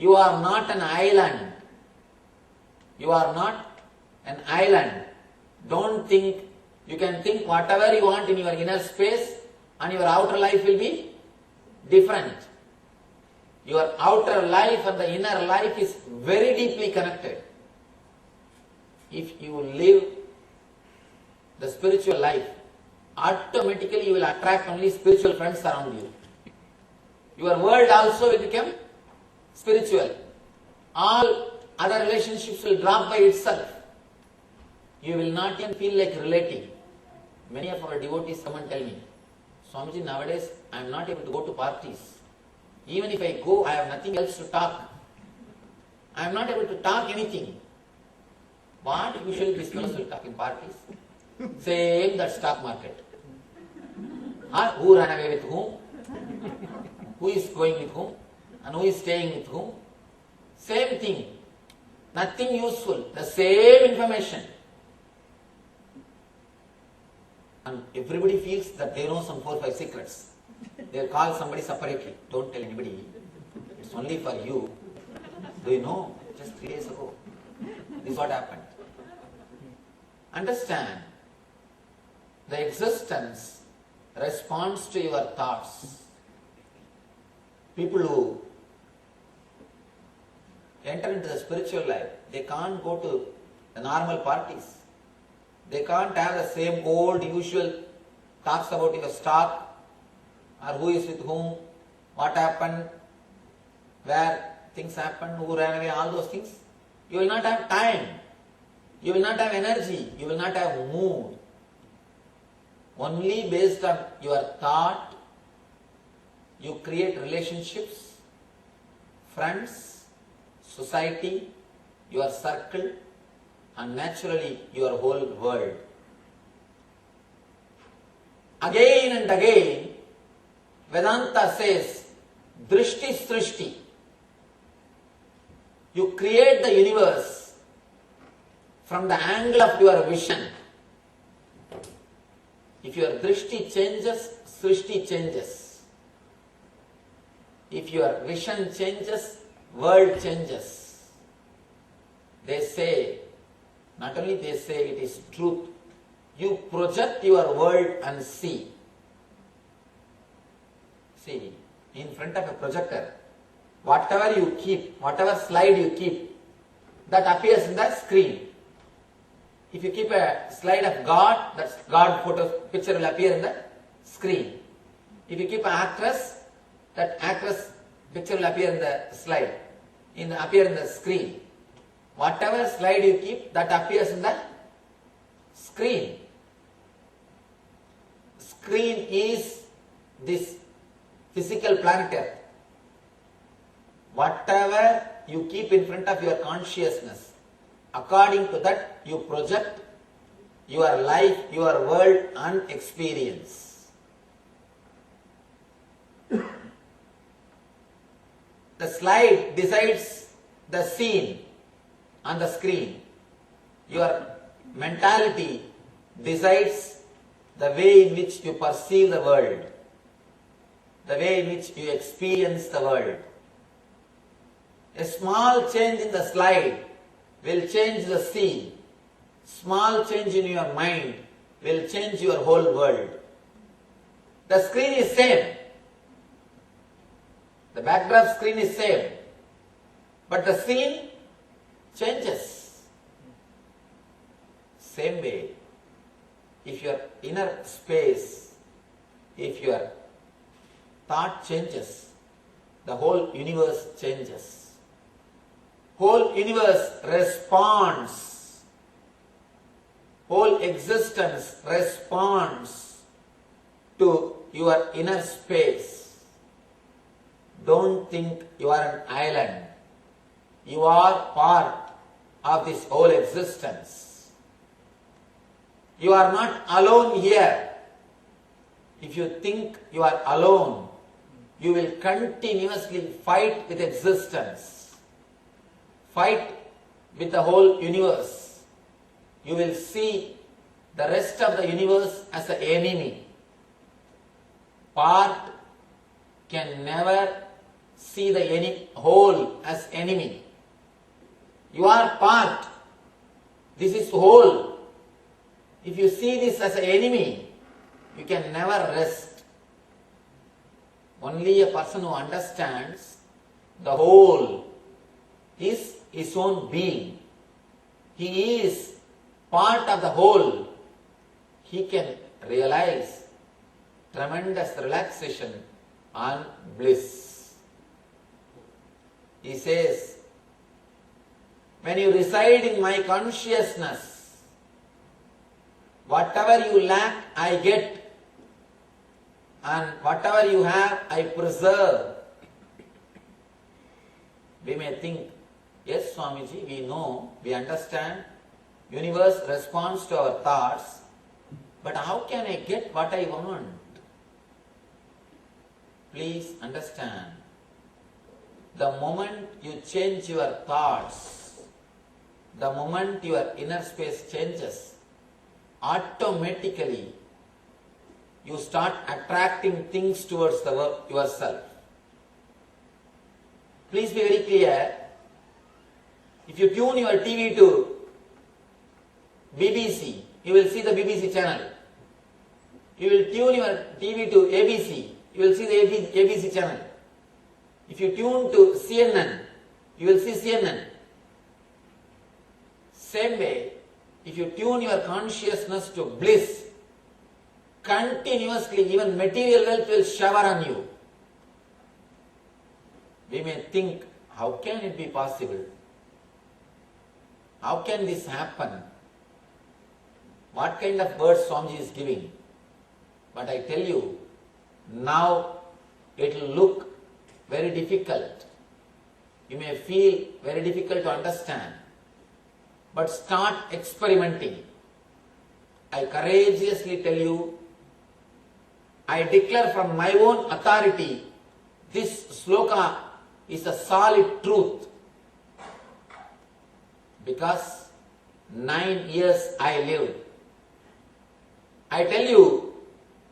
You are not an island. You are not an island. Don't think, you can think whatever you want in your inner space and your outer life will be different. Your outer life and the inner life is very deeply connected. If you live the spiritual life, automatically you will attract only spiritual friends around you. Your world also will become spiritual. All other relationships will drop by itself. You will not even feel like relating. Many of our devotees come and tell me, Swamiji, nowadays I am not able to go to parties. Even if I go, I have nothing else to talk. I am not able to talk anything. What usually these fellows will talk in parties? Same that stock market. Or who ran away with whom? Who is going with whom? And who is staying with whom? Same thing. Nothing useful. The same information. And everybody feels that they know some 4 or 5 secrets. They will call somebody separately. Don't tell anybody. It's only for you. Do you know? Just 3 days ago. This is what happened. Understand. The existence responds to your thoughts. People who enter into the spiritual life, they can't go to the normal parties. They can't have the same old usual talks about your stock or who is with whom, what happened, where things happened, who ran away, all those things. You will not have time. You will not have energy. You will not have mood. Only based on your thought, you create relationships, friends, society, your circle, and naturally your whole world. Again and again, Vedanta says, Drishti Srishti. You create the universe from the angle of your vision. If your Drishti changes, Srishti changes. If your vision changes, world changes. They say, not only they say, it is truth. You project your world and see. See, in front of a projector, whatever you keep, whatever slide you keep, that appears in the screen. If you keep a slide of God, that God photo picture will appear in the screen. If you keep an actress, that actress picture will appear in the slide, appear in the screen. Whatever slide you keep, that appears in the screen. Screen is this physical planet Earth. Whatever you keep in front of your consciousness, according to that you project your life, your world and experience. The slide decides the scene on the screen. Your mentality decides the way in which you perceive the world, the way in which you experience the world. A small change in the slide will change the scene. Small change in your mind will change your whole world. The screen is same. The backdrop screen is same. But the scene changes. Same way, if your inner space, if your thought changes, the whole universe changes. Whole universe responds. Whole existence responds to your inner space. Don't think you are an island. You are part of this whole existence. You are not alone here. If you think you are alone, you will continuously fight with existence. Fight with the whole universe. You will see the rest of the universe as an enemy. Part can never see the whole as enemy. You are part. This is whole. If you see this as an enemy, you can never rest. Only a person who understands the whole is his own being. He is part of the whole. He can realize tremendous relaxation and bliss. He says, when you reside in my consciousness, whatever you lack, I get, and whatever you have, I preserve. We may think, yes, Swamiji, we know, we understand, universe responds to our thoughts, but how can I get what I want? Please understand, the moment you change your thoughts, the moment your inner space changes, automatically you start attracting things towards yourself. Please be very clear. If you tune your TV to BBC, you will see the BBC channel. You will tune your TV to ABC, you will see the ABC channel. If you tune to CNN, you will see CNN. Same way, if you tune your consciousness to bliss, continuously even material wealth will shower on you. We may think, how can it be possible? How can this happen? What kind of words Swamiji is giving? But I tell you, now it will look very difficult. You may feel very difficult to understand. But start experimenting. I courageously tell you, I declare from my own authority, this sloka is a solid truth. Because 9 years I lived. I tell you,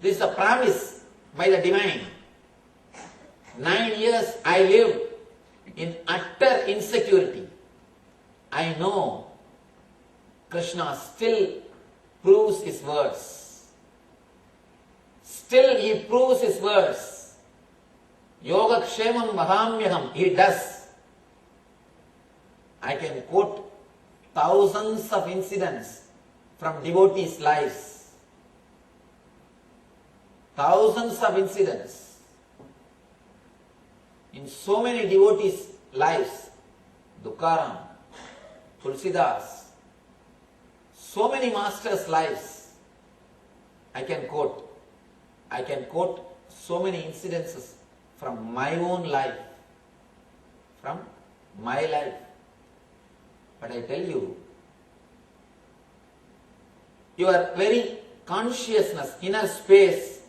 this is a promise by the divine. 9 years I lived in utter insecurity. I know Krishna still proves his words. Still he proves his words. Yoga Kshemam Mahamyaham, he does. I can quote thousands of incidents from devotees' lives. Thousands of incidents. In so many devotees' lives, Tukaram, Tulsidas, so many masters' lives, I can quote. I can quote so many incidences from my own life, from my life. But I tell you, your very consciousness, inner space,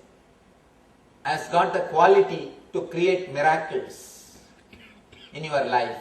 has got the quality to create miracles in your life.